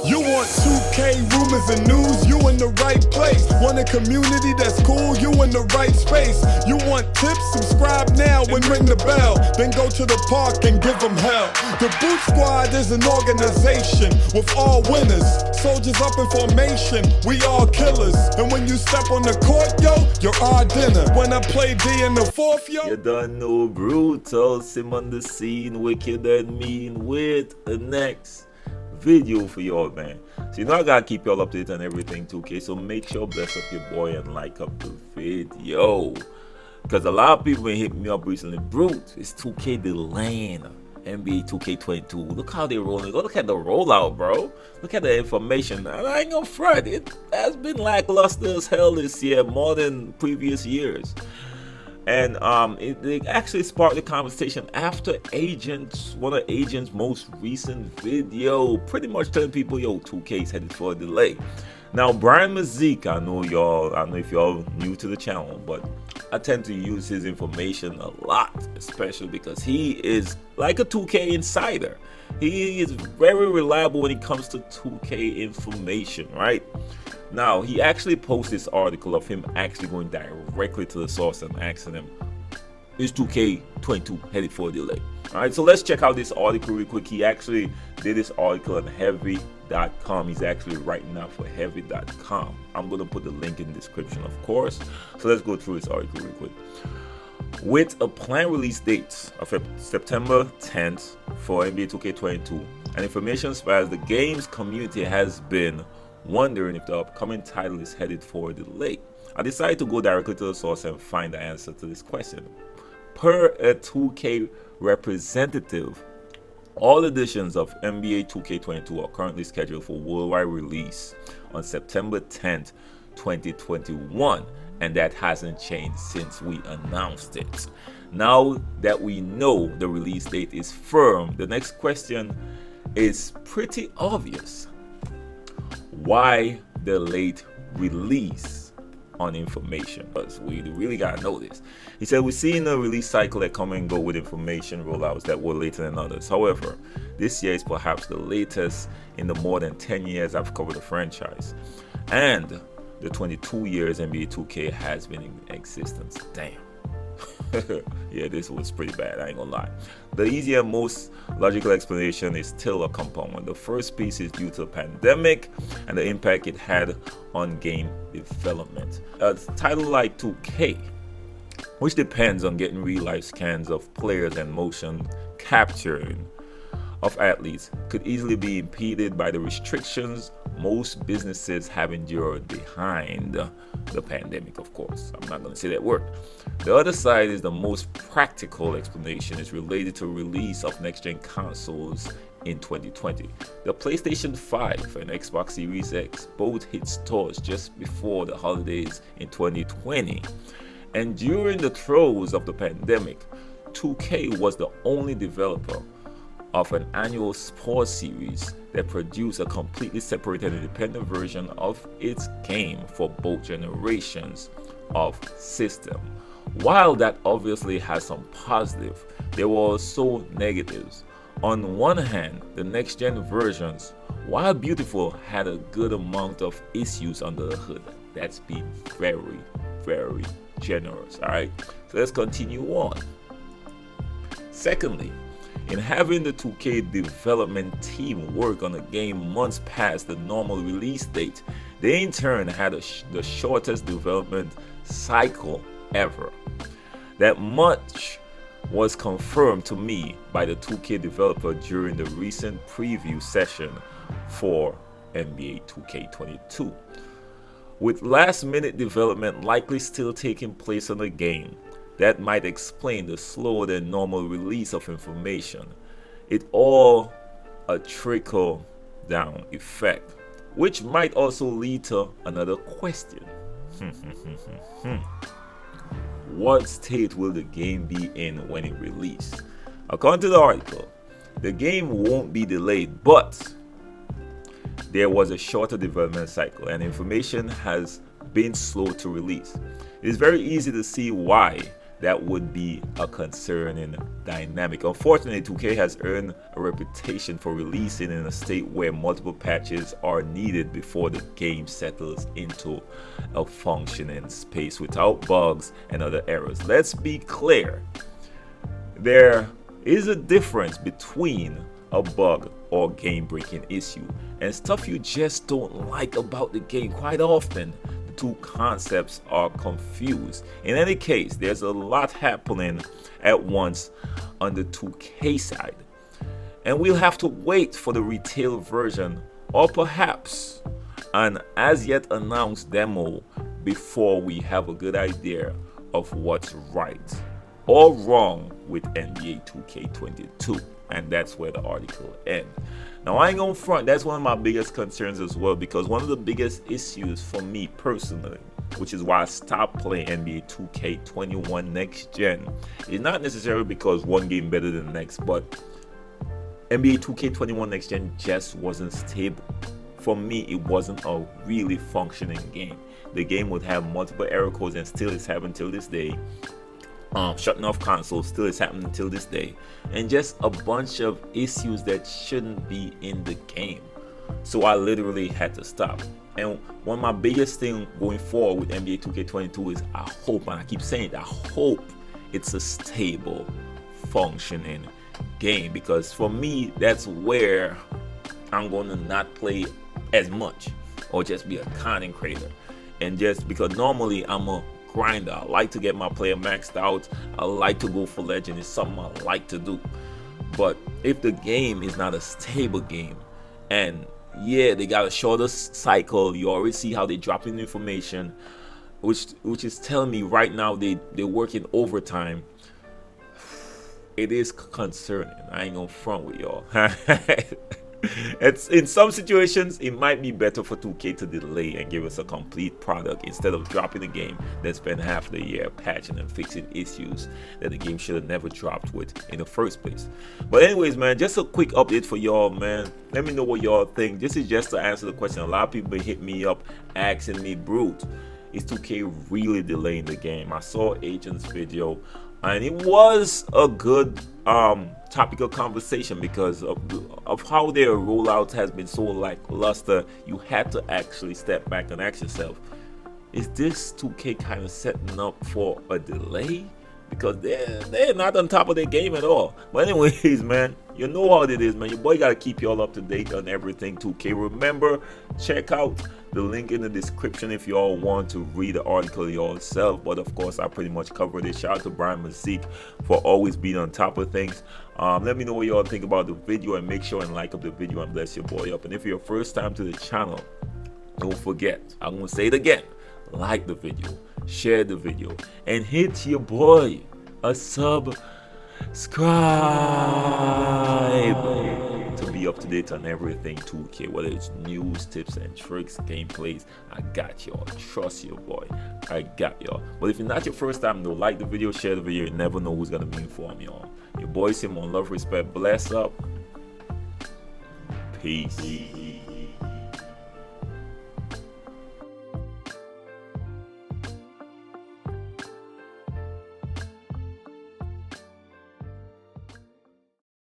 You want 2K rumors and news, you in the right place. Want a community that's cool, you in the right space. You want tips, subscribe now and ring the bell. Then go to the park and give them hell. The Boot Squad is an organization with all winners. Soldiers up in formation, we all killers. And when you step on the court, yo, you're our dinner. When I play D in the fourth, yo, you done know brutal, sim on the scene, wicked and mean with the next video for y'all, man. So you know I gotta keep y'all updated on everything 2K, so make sure bless up your boy and like up the video, because a lot of people been hitting me up recently. Brute, it's 2K delaying NBA 2K22. Look how they rolling. Go look at the rollout, bro. Look at the information. And I ain't gonna front, it has been lackluster as hell this year, more than previous years. And it actually sparked the conversation after one of Agent's most recent video, pretty much telling people, yo, 2K's headed for a delay. Now, Brian Mazik, I know if y'all new to the channel, but I tend to use his information a lot, especially because he is like a 2K insider. He is very reliable when it comes to 2K information, right? Now, he actually posted this article of him actually going directly to the source and asking him, is 2K22 headed for a delay? All right, so let's check out this article real quick. He actually did this article on heavy.com. He's actually writing out for heavy.com. I'm going to put the link in the description, of course. So let's go through this article real quick. With a planned release date of September 10th for NBA 2K22, and information as far as the game's community has been wondering if the upcoming title is headed for a delay, I decided to go directly to the source and find the answer to this question. Per a 2K representative, all editions of NBA 2K22 are currently scheduled for worldwide release on September 10th, 2021, and that hasn't changed since we announced it. Now that we know the release date is firm, the next question is pretty obvious. Why the late release on information? Because we really gotta know this. He said, we're seeing a release cycle that come and go with information rollouts that were later than others. However, this year is perhaps the latest in the more than 10 years I've covered the franchise, and the 22 years NBA 2K has been in existence. Damn. Yeah, this was pretty bad, I ain't gonna lie. The easier, most logical explanation is still a compound one. The first piece is due to the pandemic and the impact it had on game development. A title like 2K, which depends on getting real life scans of players and motion capturing of athletes, could easily be impeded by the restrictions most businesses have endured behind the pandemic, of course. I'm not going to say that word. The other side is the most practical explanation is related to release of next-gen consoles in 2020. The PlayStation 5 and Xbox Series X both hit stores just before the holidays in 2020. And during the throes of the pandemic, 2K was the only developer of an annual sports series that produced a completely separated independent version of its game for both generations of system. While that obviously has some positive, there were also negatives. On one hand, the next gen versions, while beautiful, had a good amount of issues under the hood. That's been very, very generous. Alright, so let's continue on. Secondly, in having the 2K development team work on a game months past the normal release date, they in turn had the shortest development cycle ever. That much was confirmed to me by the 2K developer during the recent preview session for NBA 2K22. With last-minute development likely still taking place on the game, that might explain the slower than normal release of information. It all a trickle down effect, which might also lead to another question. What state will the game be in when it releases? According to the article, the game won't be delayed, but there was a shorter development cycle and information has been slow to release. It is very easy to see why that would be a concerning dynamic. Unfortunately, 2K has earned a reputation for releasing in a state where multiple patches are needed before the game settles into a functioning space without bugs and other errors. Let's be clear. There is a difference between a bug or game-breaking issue and stuff you just don't like about the game. Quite often, the two concepts are confused. In any case, there's a lot happening at once on the 2K side, and we'll have to wait for the retail version or perhaps an as yet announced demo before we have a good idea of what's right or wrong with NBA 2K22. And that's where the article ends. Now, I ain't gonna front, that's one of my biggest concerns as well, because one of the biggest issues for me personally, which is why I stopped playing NBA 2K21 Next Gen, is not necessarily because one game better than the next, but NBA 2K21 Next Gen just wasn't stable. For me, it wasn't a really functioning game. The game would have multiple error codes, and still is happening till this day. Shutting off consoles still is happening until this day, and just a bunch of issues that shouldn't be in the game. So I literally had to stop. And one of my biggest thing going forward with NBA 2K22 is I hope, and I keep saying it, I hope it's a stable, functioning game, because for me that's where I'm going to not play as much or just be a content creator. And just because normally I'm a grinder, I like to get my player maxed out, I like to go for legend, it's something I like to do. But if the game is not a stable game, and yeah, they got a shorter cycle, you already see how they drop in information, which is telling me right now they're working overtime. It is concerning. I ain't gonna front with y'all. It's in some situations it might be better for 2K to delay and give us a complete product instead of dropping a game that spent half the year patching and fixing issues that the game should have never dropped with in the first place. But anyways, man, just a quick update for y'all, man. Let me know what y'all think. This is just to answer the question. A lot of people hit me up asking me, Brute, is 2K really delaying the game? I saw Agent's video, and it was a good topical conversation because of how their rollout has been so lackluster. You had to actually step back and ask yourself, is this 2K kind of setting up for a delay? Because they're not on top of their game at all. But anyways, man, you know how it is, man. Your boy gotta keep y'all up to date on everything 2K. Remember, check out the link in the description if y'all want to read the article yourself. But of course, I pretty much covered it. Shout out to Brian Mazik for always being on top of things. Let me know what y'all think about the video, and make sure and like up the video and bless your boy up. And if you're first time to the channel, don't forget, I'm gonna say it again, like the video, share the video, and hit your boy a subscribe to be up to date on everything 2K, whether it's news, tips and tricks, gameplays. I got y'all. Trust your boy, I got y'all. But if it's not your first time, though, like the video, share the video. You never know who's gonna be informed, y'all. Your boy Simon, love, respect, bless up, peace.